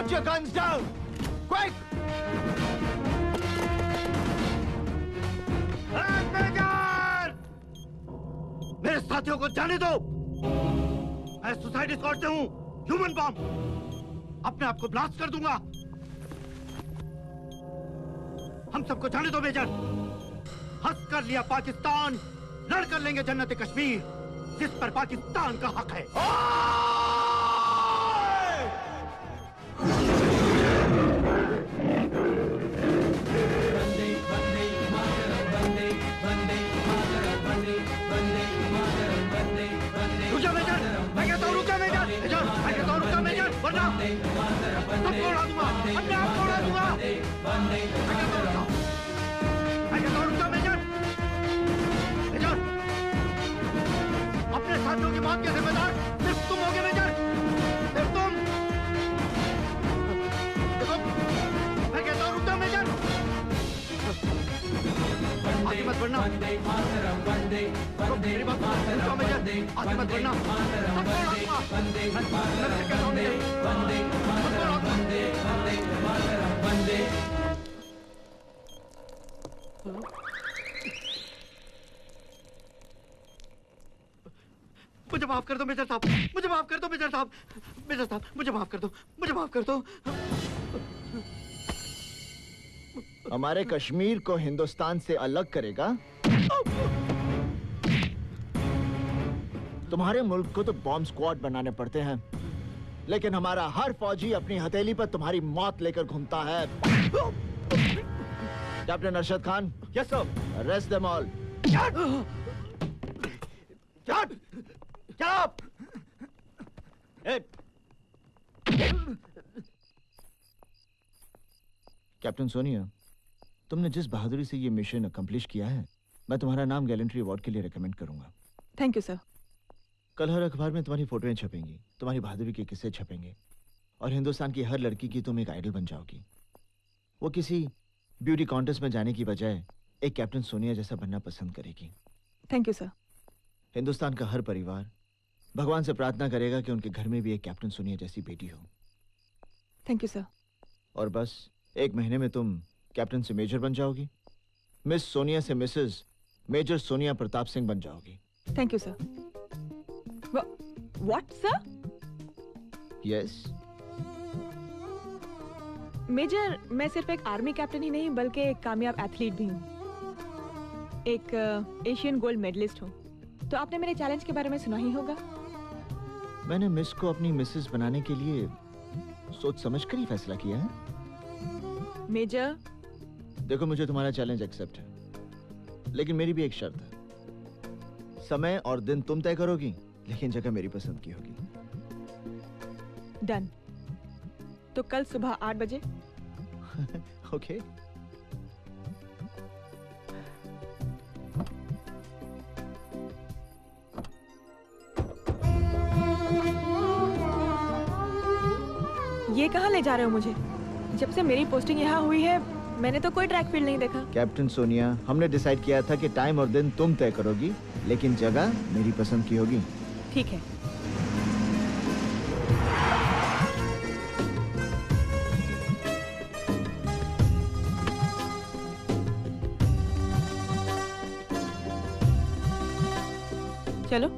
Put your guns down! Quick! मेरे साथियों को जाने दो। मैं सुसाइड स्क्वाड से हूँ, ह्यूमन बॉम्ब। अपने आप को ब्लास्ट कर दूंगा। हम सबको जाने दो मेजर। हंस कर लिया पाकिस्तान, लड़ कर लेंगे जन्नत कश्मीर, जिस पर पाकिस्तान का हक है। रुका मेजर, मैं कहता हूँ रुका मेजर, मेजर, मैं कहता हूँ रुका मेजर, वरना सबको उड़ा दूंगा, अपने आप को उड़ा दूंगा। मैं कहता हूँ रुका मेजर, मेजर, अपने साथियों की मौत के जिम्मेदार सिर्फ तुम होगे मेजर, सिर्फ तुम। देखो, मैं कहता हूँ रुका मेजर, आगे मत बढ़ना। मेरी बात सुनो मेजर, आगे मत बढ़ना। सबको उड़ा दूंगा। मैं फिर कहता हूँ मेजर, सबको उड़ा दूंगा। मुझे माफ कर दो मेजर साहब, मुझे माफ कर दो मेजर साहब, मेजर साहब मुझे माफ कर दो, मुझे माफ कर दो। हमारे कश्मीर को हिंदुस्तान से अलग करेगा? तुम्हारे मुल्क को तो बॉम्ब स्क्वाड बनाने पड़ते हैं, लेकिन हमारा हर फौजी अपनी हथेली पर तुम्हारी मौत लेकर घूमता है। Captain Arshad Khan. Yes sir. Arrest them all. Captain Sonia, तुमने जिस बहादुरी से ये मिशन अकम्प्लिश किया है, मैं तुम्हारा नाम गैलेंट्री अवार्ड के लिए रेकमेंड करूंगा। Thank you sir. कल हर अखबार में तुम्हारी फोटोएं छपेंगी, तुम्हारी बहादुरी के किस्से छपेंगे, और हिंदुस्तान की हर लड़की की तुम एक आइडल बन जाओगी। वो किसी ब्यूटी कॉन्टेस्ट में जाने की बजाय एक कैप्टन सोनिया जैसा बनना पसंद करेगी। Thank you sir. हिंदुस्तान का हर परिवार भगवान से प्रार्थना करेगा कि उनके घर में भी एक कैप्टन सोनिया जैसी बेटी हो। Thank you sir. और बस 1 महीने में तुम कैप्टन से मेजर बन जाओगी, मिस सोनिया से मिसेस मेजर सोनिया प्रताप सिंह बन जाओगी। Thank you sir. What sir? Yes. Major, मैं सिर्फ एक आर्मी कैप्टन ही नहीं बल्कि एक कामयाब एथलीट भी हूँ, एक एशियन गोल्ड मेडलिस्ट हूँ। तो आपने मेरे चैलेंज के बारे में सुना ही होगा। मैंने मिस को अपनी मिसेस बनाने के लिए सोच समझ कर ही फैसला किया है। मेजर, देखो, मुझे तुम्हारा चैलेंज एक्सेप्ट है, लेकिन मेरी भी एक शर्त है। समय और दिन तुम तय करोगी, लेकिन जगह मेरी पसंद की होगी। डन। तो कल सुबह 8 बजे। ओके। ये कहाँ ले जा रहे हो मुझे? जब से मेरी पोस्टिंग यहाँ हुई है मैंने तो कोई ट्रैक फील्ड नहीं देखा। कैप्टन सोनिया, हमने डिसाइड किया था कि टाइम और दिन तुम तय करोगी, लेकिन जगह मेरी पसंद की होगी। ठीक है। चलो।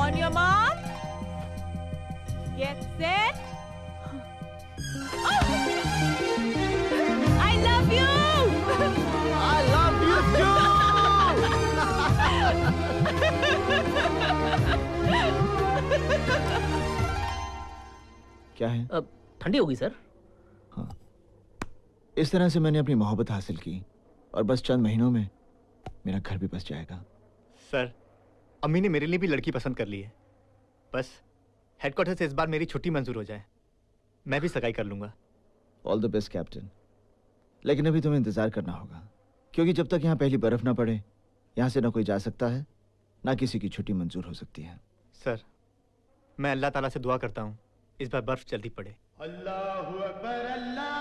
On your mark. Get set. I love you. I love you too. क्या है? अब ठंडी होगी सर। हाँ, इस तरह से मैंने अपनी मोहब्बत हासिल की और बस चंद महीनों में मेरा घर भी बस जाएगा। सर, अम्मी ने मेरे लिए भी लड़की पसंद कर ली है। बस हेडक्वार्टर से इस बार मेरी छुट्टी मंजूर हो जाए, मैं भी सगाई कर लूंगा। ऑल द बेस्ट कैप्टन, लेकिन अभी तुम्हें इंतजार करना होगा, क्योंकि जब तक यहाँ पहली बर्फ ना पड़े यहाँ से ना कोई जा सकता है, ना किसी की छुट्टी मंजूर हो सकती है। सर, मैं अल्लाह ताला से दुआ करता हूँ इस बार बर्फ जल्दी पड़े। अल्लाहु अकबर, अल्लाहु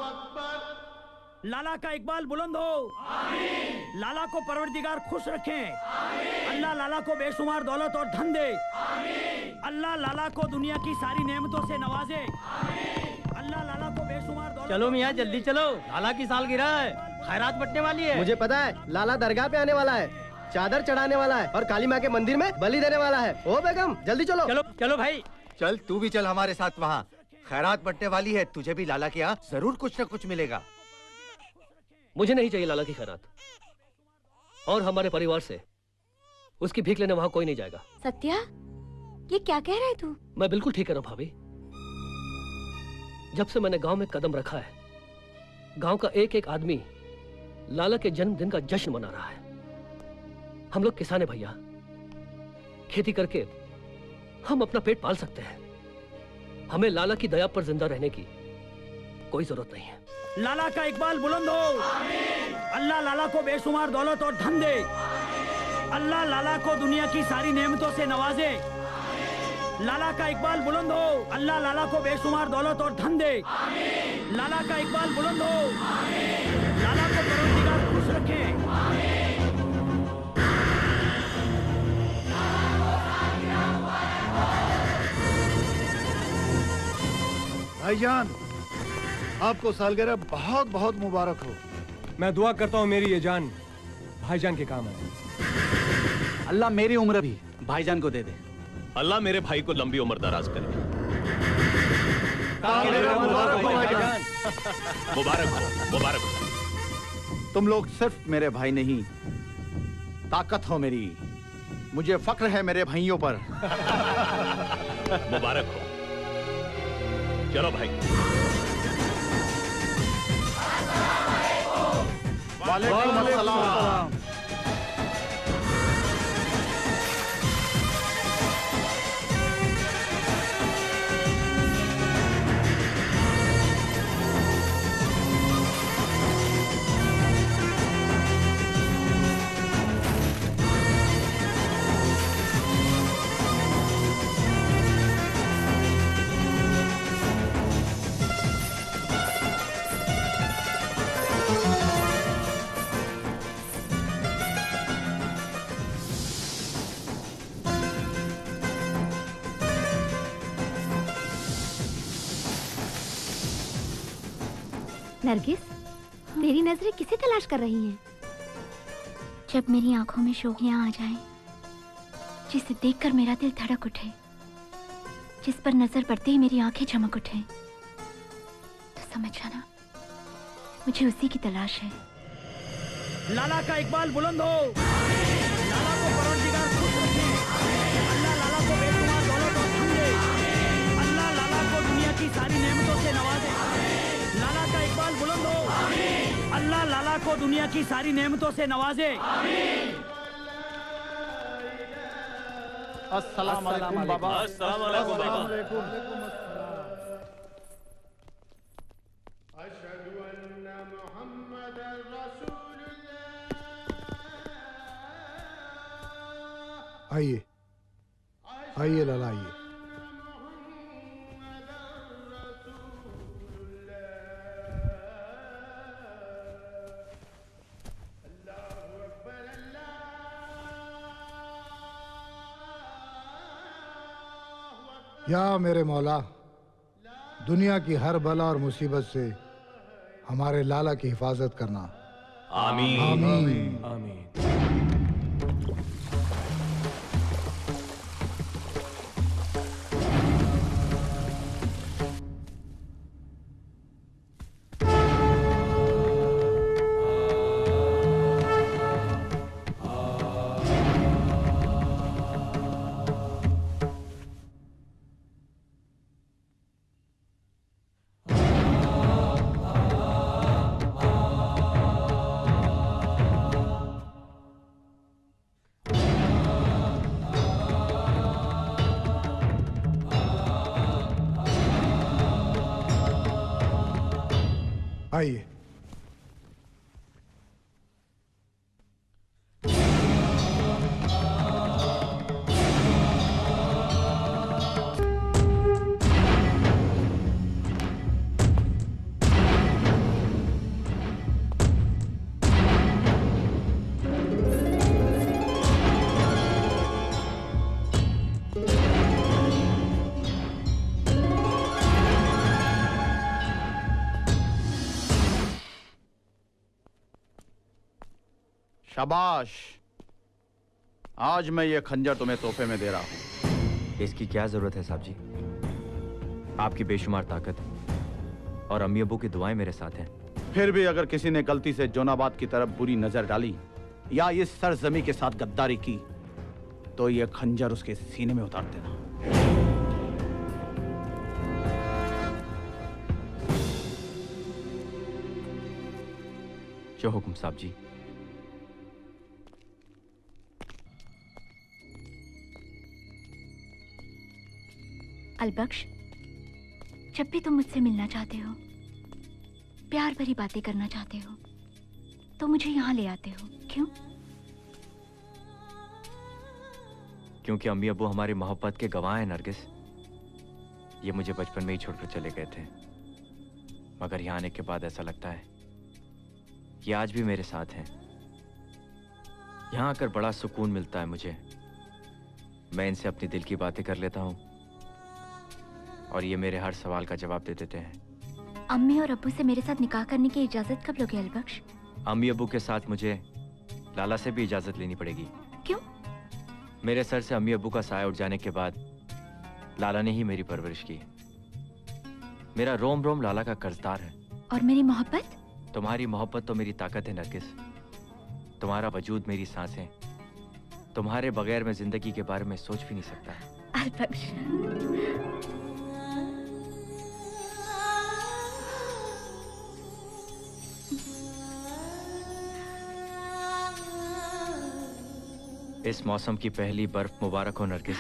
अकबर। लाला का इकबाल बुलंद हो। आमीन। लाला को परवरदिगार खुश रखें। आमीन। अल्लाह लाला को बेशुमार दौलत और धन दे। आमीन। अल्लाह लाला को दुनिया की सारी नेमतों से नवाजे। आमीन। अल्लाह लाला को बेशुमार दौलत। चलो मियाँ जल्दी चलो, लाला की सालगिरह है, खैरात बंटने वाली है। मुझे पता है, लाला दरगाह पे आने वाला है, चादर चढ़ाने वाला है और काली माँ के मंदिर में बलि देने वाला है। ओ बेगम जल्दी चलो। चलो चलो भाई। चल तू भी चल हमारे साथ वहाँ, खैरात बंटने वाली है, तुझे भी लाला के यहाँ जरूर कुछ न कुछ मिलेगा। मुझे नहीं चाहिए लाला की खैरात, और हमारे परिवार से उसकी भीख लेने वहां कोई नहीं जाएगा। सत्या, ये क्या कह रहा है तू? मैं बिल्कुल ठीक कह रहा हूं भाभी। जब से मैंने गांव में कदम रखा है, गांव का एक एक आदमी लाला के जन्मदिन का जश्न मना रहा है। हम लोग किसान हैं भैया, खेती करके हम अपना पेट पाल सकते हैं। हमें लाला की दया पर जिंदा रहने की कोई जरूरत नहीं है। लाला का इकबाल बुलंद हो। आमीन। अल्लाह लाला को बेशुमार दौलत और धन दे। अल्लाह लाला को दुनिया की सारी नेमतों से नवाजे। लाला का इकबाल बुलंद हो। अल्लाह लाला को बेशुमार दौलत और धन दे। आमीन। लाला का इकबाल बुलंद हो। आमीन। लाला को परवरदिगार खुश रखे। भाईजान, आपको सालगिरह बहुत बहुत मुबारक हो। मैं दुआ करता हूँ मेरी ये जान भाईजान के काम है। अल्लाह मेरी उम्र भी भाईजान को दे दे। अल्लाह मेरे भाई को लंबी उम्र दराज करे। मुबारक हो, मुबारक हो। तुम लोग सिर्फ मेरे भाई नहीं, ताकत हो मेरी। मुझे फक्र है मेरे भाइयों पर। मुबारक हो। चलो भाई। वालेकुम अस्सलाम। नरगिस, तेरी नजरें किसे तलाश कर रही हैं? जब मेरी आंखों में शोखियां आ जाएं, जिसे देखकर मेरा दिल धड़क उठे, जिस पर नजर पड़ते ही मेरी आंखें चमक उठे, तो समझ जाना मुझे उसी की तलाश है। लाला का इकबाल बुलंद हो। लाला को परवरदिगार खुश रखे। अल्लाह लाला को बेशुमार दौलत और धन दे। अल्लाह लाला को दुनिया की सारी नेमतों से नवाजे। लाला का इकबाल बुलंद हो। अल्लाह लाला को दुनिया की सारी नेमतों से नवाजे। अस्सलाम वालेकुम बाबा। अस्सलाम वालेकुम बाबा। आइए आइए लाला, आइए। या मेरे मौला, दुनिया की हर बला और मुसीबत से हमारे लाला की हिफाजत करना। आमीन। आमीन। आमीन। आइए। शाबाश। आज मैं ये खंजर तुम्हें तोहफे में दे रहा हूं। इसकी क्या जरूरत है साहब जी? आपकी बेशुमार ताकत और अम्मी अब्बू की दुआएं मेरे साथ हैं। फिर भी अगर किसी ने गलती से जोनाबाद की तरफ बुरी नजर डाली या इस सरजमी के साथ गद्दारी की तो ये खंजर उसके सीने में उतार देना। जो हुक्म साहब जी। अलबख्श, जब भी तुम मुझसे मिलना चाहते हो, प्यार भरी बातें करना चाहते हो, तो मुझे यहाँ ले आते हो। क्यों? क्योंकि अम्मी अब्बू हमारी मोहब्बत के गवाह हैं नरगिस। ये मुझे बचपन में ही छोड़कर चले गए थे, मगर यहाँ आने के बाद ऐसा लगता है ये आज भी मेरे साथ हैं। यहाँ आकर बड़ा सुकून मिलता है मुझे। मैं इनसे अपनी दिल की बातें कर लेता हूँ और ये मेरे हर सवाल का जवाब दे देते हैं। अम्मी और अब्बू से मेरे साथ निकाह करने की इजाजत कब लोगे अलबख्श? अम्मी अब्बू के साथ मुझे लाला से भी इजाजत लेनी पड़ेगी। क्यों? मेरे सर से अम्मी अब्बू का साया उठ जाने के बाद लाला ने ही मेरी परवरिश की। मेरा रोम रोम लाला का कर्जदार है। और मेरी मोहब्बत? तुम्हारी मोहब्बत तो मेरी ताकत है नरगिस। तुम्हारा वजूद मेरी सांसें। तुम्हारे बगैर मैं जिंदगी के बारे में सोच भी नहीं सकता। अलबख्श, इस मौसम की पहली बर्फ मुबारक हो नरगिस।